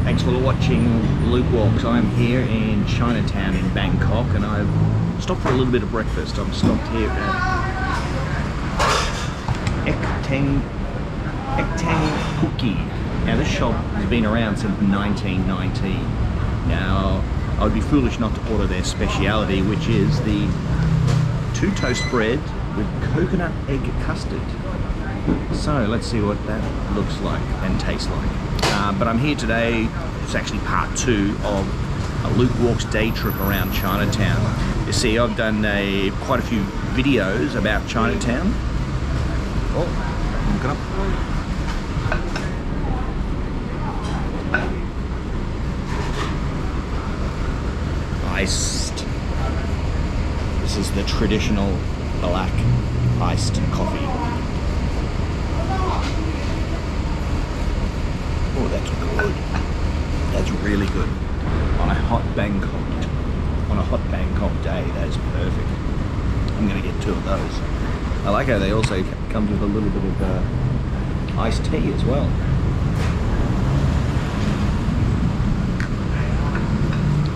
Thanks for watching Luke Walks. I'm here in Chinatown in Bangkok and I've stopped for a little bit of breakfast. I'm stopped here at Ektang Cookie. Now this shop has been around since 1919. Now I would be foolish not to order their speciality, which is the 2-toast bread with coconut egg custard. So let's see what that looks like and tastes like. But I'm here today, it's actually part 2 of a Luke Walks day trip around Chinatown. You see, I've done quite a few videos about Chinatown. Oh, look it up. Iced. This is the traditional black iced coffee. Oh, that's good. That's really good. On a hot Bangkok day, that's perfect. I'm gonna get 2 of those. I like how they also come with a little bit of iced tea as well.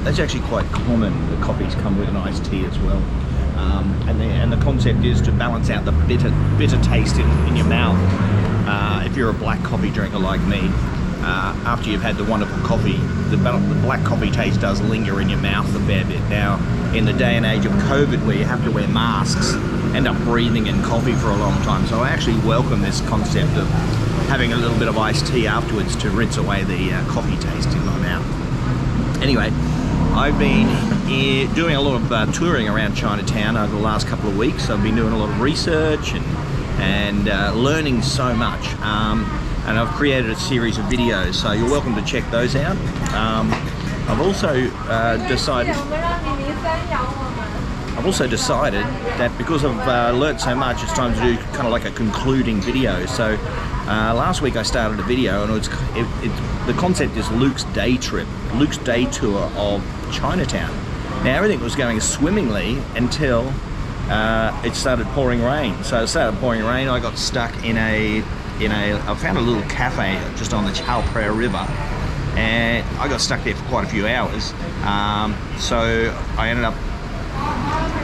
That's actually quite common. The coffees come with an iced tea as well. And the concept is to balance out the bitter taste in your mouth. If you're a black coffee drinker like me, after you've had the wonderful coffee, the black coffee taste does linger in your mouth a fair bit. Now, in the day and age of COVID, where you have to wear masks, end up breathing in coffee for a long time. So I actually welcome this concept of having a little bit of iced tea afterwards to rinse away the coffee taste in my mouth. Anyway, I've been doing a lot of touring around Chinatown over the last couple of weeks. I've been doing a lot of research and learning so much. And I've created a series of videos, so you're welcome to check those out. I've also decided that because I've learnt so much, it's time to do kind of like a concluding video. So last week I started a video, and the concept is Luke's day trip, Luke's day tour of Chinatown. Now everything was going swimmingly until it started pouring rain. So it started pouring rain. I got stuck I found a little cafe just on the Chao Phraya river, and I got stuck there for quite a few hours. So I ended up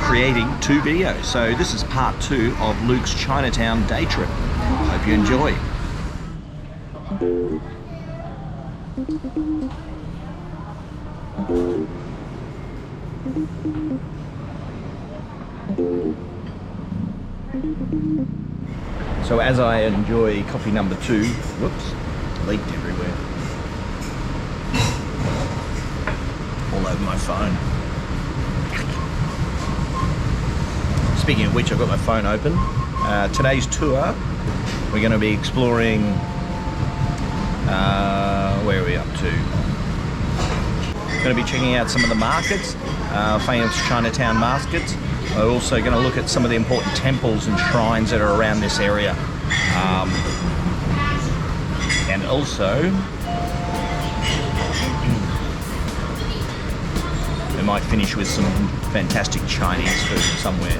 creating 2 videos. So this is part 2 of Luke's Chinatown day trip. Hope you enjoy. So as I enjoy coffee number 2, whoops, leaked everywhere. All over my phone. Speaking of which, I've got my phone open. Today's tour, we're going to be exploring, where are we up to? We're going to be checking out some of the markets, famous Chinatown markets. We're also going to look at some of the important temples and shrines that are around this area. And also, we might finish with some fantastic Chinese food somewhere.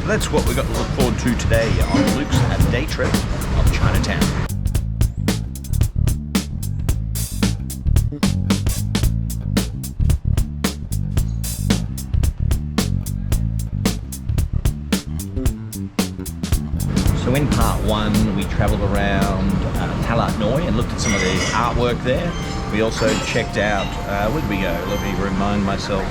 So that's what we've got to look forward to today on Luke's day trip of Chinatown. So in part 1, we travelled around Talat Noi and looked at some of the artwork there. We also checked out, where did we go? Let me remind myself.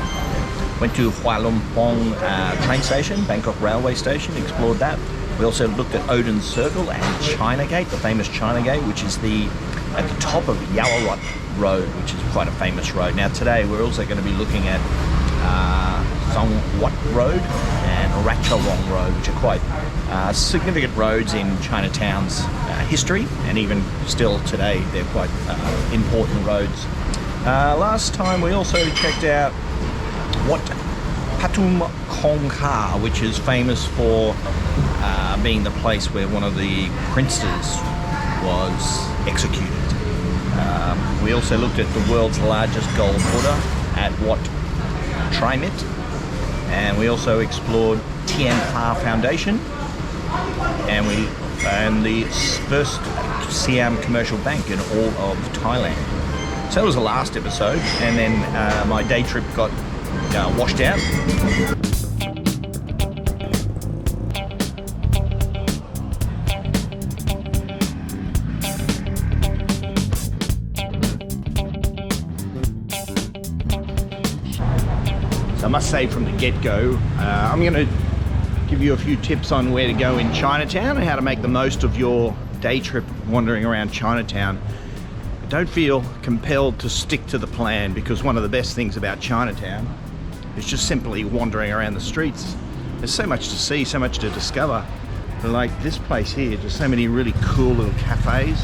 Went to Hua Lumpong train station, Bangkok railway station, explored that. We also looked at Odin's Circle and China Gate, the famous China Gate, which is at the top of Yaowarat Road, which is quite a famous road. Now today we're also going to be looking at Song Wat Road and Ratcharoong Road, which are quite significant roads in Chinatown's history, and even still today they're quite important roads. Last time we also checked out Wat Patum Kong Ka, which is famous for being the place where one of the princes was executed. We also looked at the world's largest gold Buddha at Wat Trimit, and we also explored Tian Pha Foundation, and the first Siam commercial bank in all of Thailand. So that was the last episode, and then my day trip got washed out. So I must say from the get-go, I'm going to give you a few tips on where to go in Chinatown and how to make the most of your day trip wandering around Chinatown. Don't feel compelled to stick to the plan, because one of the best things about Chinatown is just simply wandering around the streets. There's so much to see, so much to discover. Like this place here, just so many really cool little cafes.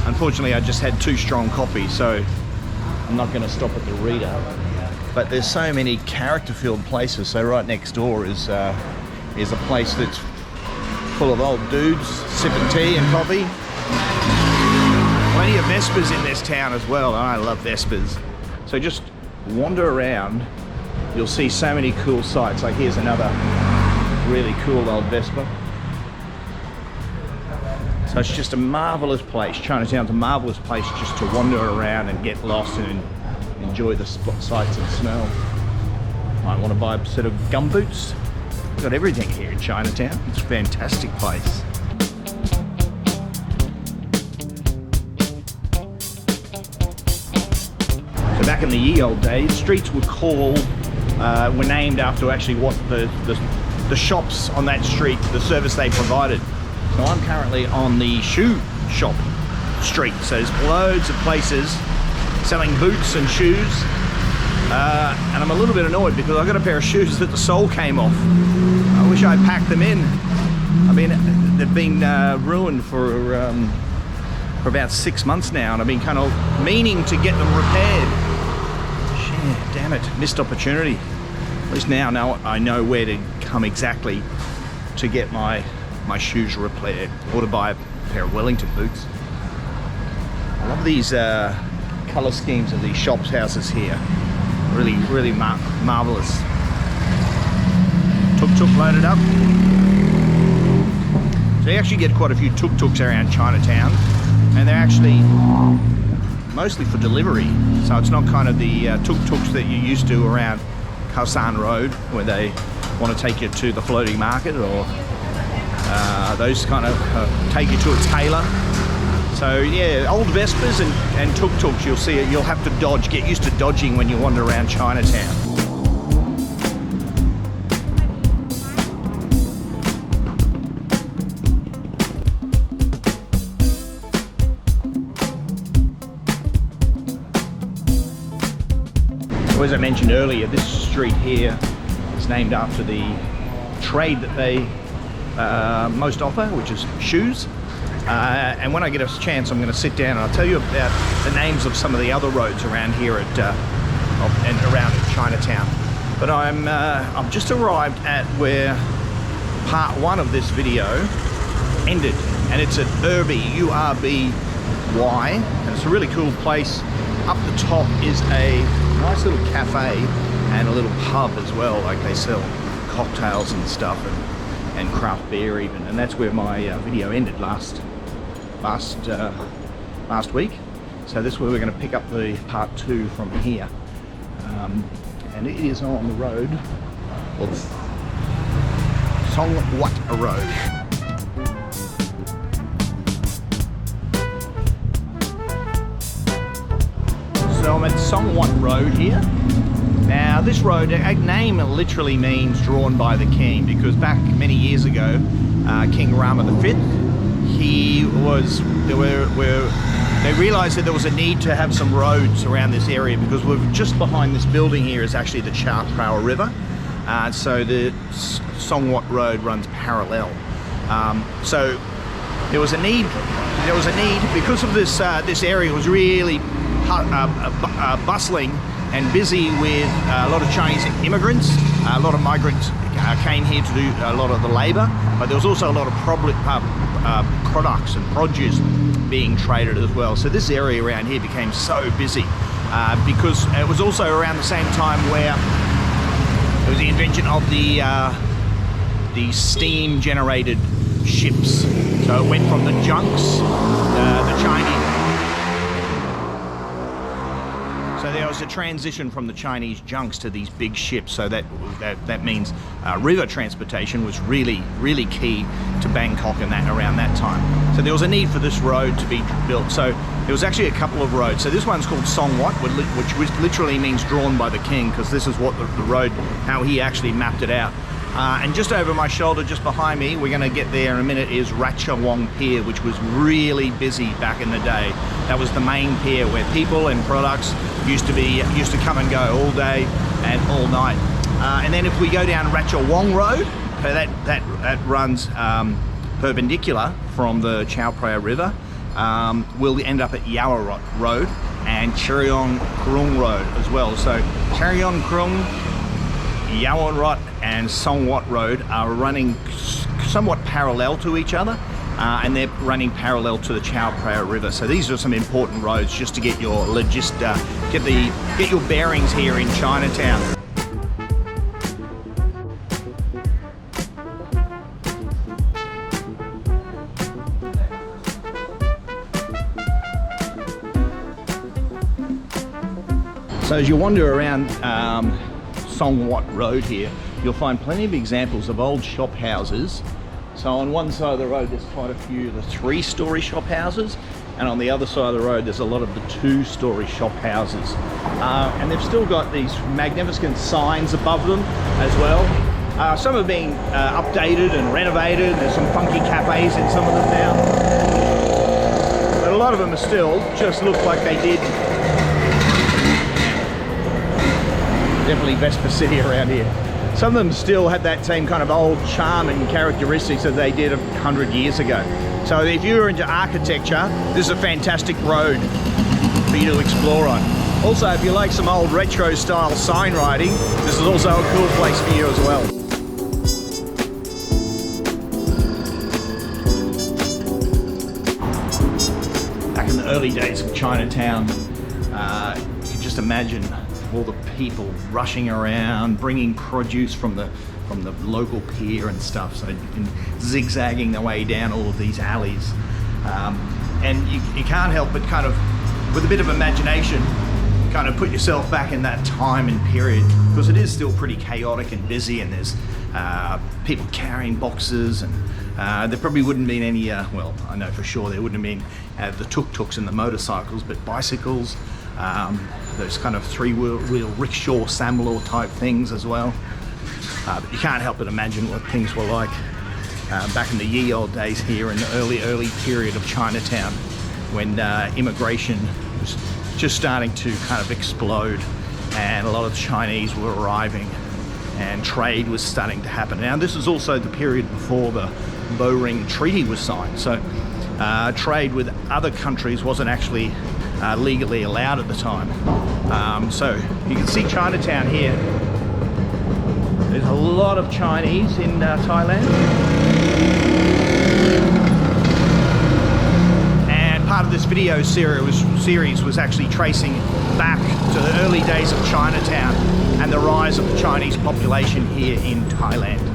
Unfortunately, I just had too strong coffee, so I'm not going to stop at the Rita. But there's so many character-filled places. So right next door is a place that's full of old dudes sipping tea and coffee. Plenty of Vespers in this town as well. I love Vespers. So just wander around. You'll see so many cool sights. Like here's another really cool old Vespa. So it's just a marvelous place. Chinatown's a marvelous place just to wander around and get lost and enjoy the sights and smell. Might want to buy a set of gumboots. Got everything here in Chinatown. It's a fantastic place. So back in the ye old days, streets were named after actually what the shops on that street, the service they provided. So I'm currently on the shoe shop street. So there's loads of places selling boots and shoes. And I'm a little bit annoyed because I got a pair of shoes that the sole came off. I wish I'd packed them in. I mean, they've been ruined for about 6 months now, and I've been kind of meaning to get them repaired. Shit, damn it, missed opportunity. At least now I know where to come exactly to get my shoes repaired, or to buy a pair of Wellington boots. I love these colour schemes of these shops houses here. Really marvellous. Tuk-tuk loaded up. So you actually get quite a few tuk-tuks around Chinatown, and they're actually mostly for delivery. So it's not kind of the tuk-tuks that you're used to around Khaosan Road, where they want to take you to the floating market, or those kind of take you to a tailor. So yeah, old Vespers and tuk-tuks, you'll see it. You'll have to get used to dodging when you wander around Chinatown. So as I mentioned earlier, this street here is named after the trade that they most offer, which is shoes. And when I get a chance, I'm going to sit down and I'll tell you about the names of some of the other roads around here and around Chinatown. But I've just arrived at where part 1 of this video ended, and it's at Urby, U-R-B-Y, and it's a really cool place. Up the top is a nice little cafe and a little pub as well. Like they sell cocktails and stuff, and craft beer even, and that's where my video ended last week. So this is where we're going to pick up the part 2 from here, and it is on the road called Song Wat Road. So I'm at Song Wat Road here. Now this road, a name literally means drawn by the king, because back many years ago, King Rama V, they realized that there was a need to have some roads around this area, because we're just behind this building here is actually the Chao Phraya River. So the Song Wat Road runs parallel. So there was a need because of this area was really bustling and busy with a lot of Chinese immigrants. A lot of migrants came here to do a lot of the labour, but there was also a lot of products and produce being traded as well. So this area around here became so busy because it was also around the same time where it was the invention of the steam generated ships. So it went from the junks, the Chinese. So there was a transition from the Chinese junks to these big ships, so that means river transportation was really key to Bangkok and that around that time. So there was a need for this road to be built. So there was actually a couple of roads. So this one's called Song Wat, which literally means drawn by the king, because this is what the road, how he actually mapped it out. And just over my shoulder, just behind me, we're going to get there in a minute, is Ratchawong Pier, which was really busy back in the day. That was the main pier where people and products used to come and go all day and all night. And then if we go down Ratchawong Road, that runs perpendicular from the Chao Phraya River, we'll end up at Yaowarat Road and Charyongkrung Road as well. So Charyongkrung, Yaowarat and Song Wat Road are running somewhat parallel to each other, and they're running parallel to the Chao Phraya River. So these are some important roads just to get your get your bearings here in Chinatown. So as you wander around Song Wat Road here, you'll find plenty of examples of old shop houses. So on one side of the road there's quite a few of the 3-story shop houses, and on the other side of the road there's a lot of the 2-story shop houses. And they've still got these magnificent signs above them as well. Some are being updated and renovated. There's some funky cafes in some of them now. But a lot of them are still just look like they did. Definitely Vespa City around here. Some of them still had that same kind of old charm and characteristics that they did 100 years ago. So if you're into architecture, this is a fantastic road for you to explore on. Also, if you like some old retro style sign writing, this is also a cool place for you as well. Back in the early days of Chinatown, you can just imagine all the people rushing around, bringing produce from the local pier and stuff, so zigzagging their way down all of these alleys. And you can't help but kind of, with a bit of imagination, kind of put yourself back in that time and period, because it is still pretty chaotic and busy, and there's people carrying boxes, and there probably wouldn't have been any, well, I know for sure there wouldn't have been the tuk-tuks and the motorcycles, but bicycles, those kind of 3-wheel rickshaw samlo type things as well. But you can't help but imagine what things were like back in the ye old days here in the early period of Chinatown, when immigration was just starting to kind of explode, and a lot of Chinese were arriving and trade was starting to happen. Now this is also the period before the Low-Ring Treaty was signed, so trade with other countries wasn't actually legally allowed at the time. So you can see Chinatown here. There's a lot of Chinese in Thailand. And part of this video series was actually tracing back to the early days of Chinatown and the rise of the Chinese population here in Thailand.